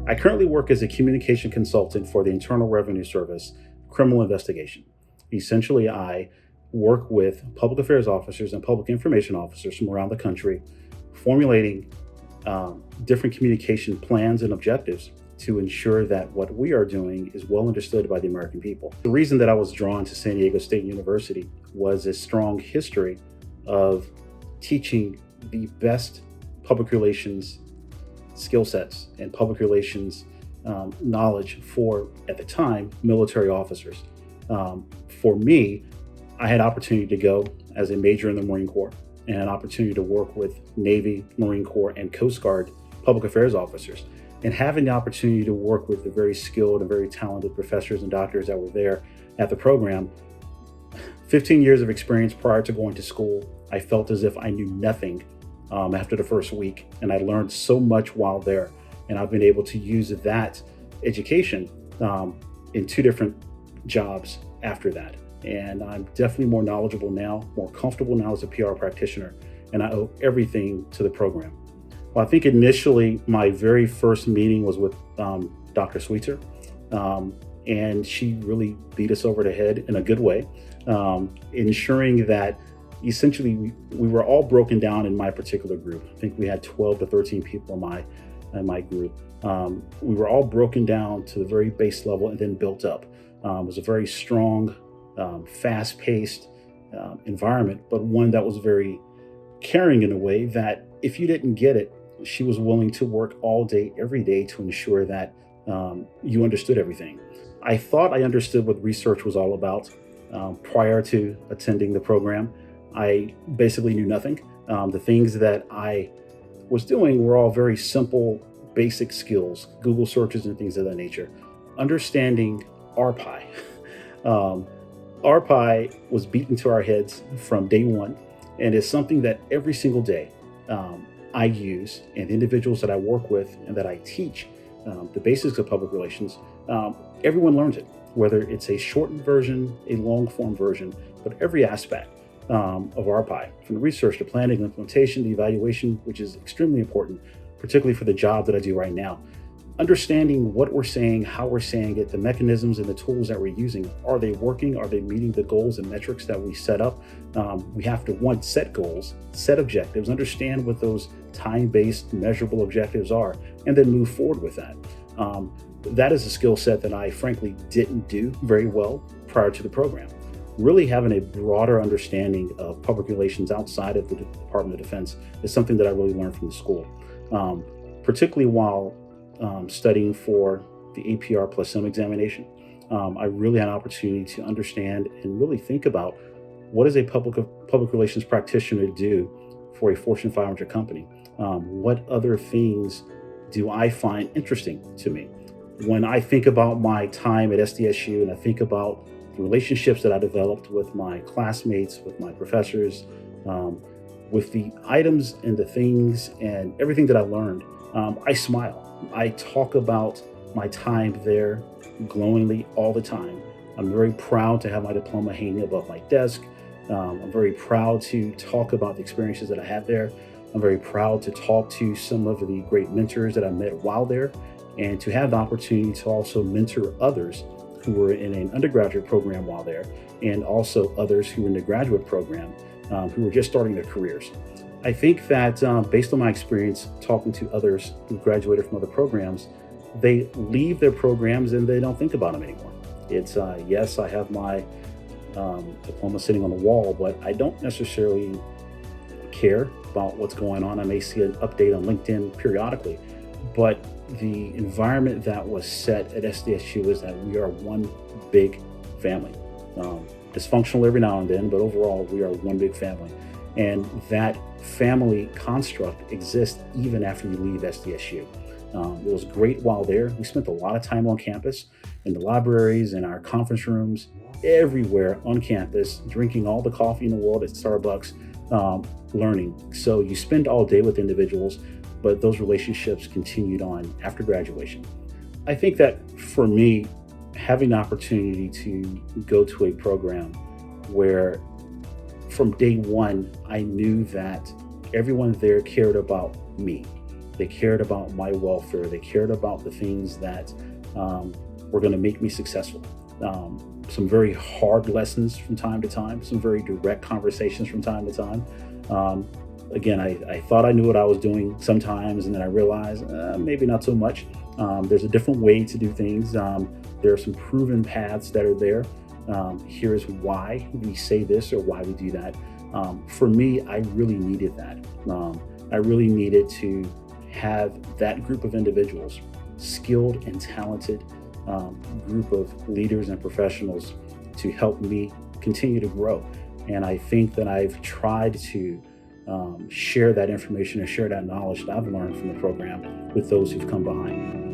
I currently work as a communication consultant for the Internal Revenue Service criminal investigation. Essentially, I work with public affairs officers and public information officers from around the country, formulating different communication plans and objectives to ensure that what we are doing is well understood by the American people. The reason that I was drawn to San Diego State University was a strong history of teaching the best public relations skill sets and public relations knowledge for, at the time, military officers. For me, I had opportunity to go as a major in the Marine Corps and an opportunity to work with Navy, Marine Corps, and Coast Guard public affairs officers. And having the opportunity to work with the very skilled and very talented professors and doctors that were there at the program, 15 years of experience prior to going to school, I felt as if I knew nothing after the first week. And I learned so much while there. And I've been able to use that education in two different jobs after that. And I'm definitely more knowledgeable now, more comfortable now as a PR practitioner, and I owe everything to the program. Well, I think initially my very first meeting was with Dr. Sweetser, and she really beat us over the head in a good way, ensuring that essentially we were all broken down in my particular group. I think we had 12 to 13 people in my group. We were all broken down to the very base level and then built up. It was a very strong, fast-paced environment, but one that was very caring in a way that if you didn't get it, she was willing to work all day, every day to ensure that you understood everything. I thought I understood what research was all about prior to attending the program. I basically knew nothing. The things that I was doing were all very simple, basic skills, Google searches and things of that nature. Understanding RPI. RPI was beaten to our heads from day one, and is something that every single day I use, and the individuals that I work with and that I teach the basics of public relations, everyone learns it, whether it's a shortened version, a long form version, but every aspect of RPI, from the research to planning, implementation, the evaluation, which is extremely important, particularly for the job that I do right now. Understanding what we're saying, how we're saying it, the mechanisms and the tools that we're using. Are they working? Are they meeting the goals and metrics that we set up? We have to, one, set goals, set objectives, understand what those time-based measurable objectives are, and then move forward with that. That is a skill set that I frankly didn't do very well prior to the program. Really having a broader understanding of public relations outside of the Department of Defense is something that I really learned from the school, particularly while studying for the APR plus SIM examination. I really had an opportunity to understand and really think about what does a public relations practitioner do for a Fortune 500 company? What other things do I find interesting to me? When I think about my time at SDSU and I think about the relationships that I developed with my classmates, with my professors, with the items and the things and everything that I learned, I smile. I talk about my time there glowingly all the time. I'm very proud to have my diploma hanging above my desk. I'm very proud to talk about the experiences that I had there. I'm very proud to talk to some of the great mentors that I met while there, and to have the opportunity to also mentor others who were in an undergraduate program while there, and also others who were in the graduate program who were just starting their careers. I think that based on my experience talking to others who graduated from other programs, they leave their programs and they don't think about them anymore. It's, yes, I have my diploma sitting on the wall, but I don't necessarily care about what's going on. I may see an update on LinkedIn periodically, but the environment that was set at SDSU is that we are one big family. Dysfunctional every now and then, but overall we are one big family. And that family construct exists even after you leave SDSU. It was great while there. We spent a lot of time on campus, in the libraries, in our conference rooms, everywhere on campus, drinking all the coffee in the world at Starbucks, learning. So you spend all day with individuals, but those relationships continued on after graduation. I think that for me, having the opportunity to go to a program where from day one, I knew that everyone there cared about me. They cared about my welfare. They cared about the things that were going to make me successful. Some very hard lessons from time to time, some very direct conversations from time to time. Um, Again, I thought I knew what I was doing sometimes, and then I realized maybe not so much. There's a different way to do things. There are some proven paths that are there. Here's why we say this or why we do that. For me, I really needed that. I really needed to have that group of individuals, skilled and talented group of leaders and professionals, to help me continue to grow. And I think that I've tried to share that information and share that knowledge that I've learned from the program with those who've come behind me.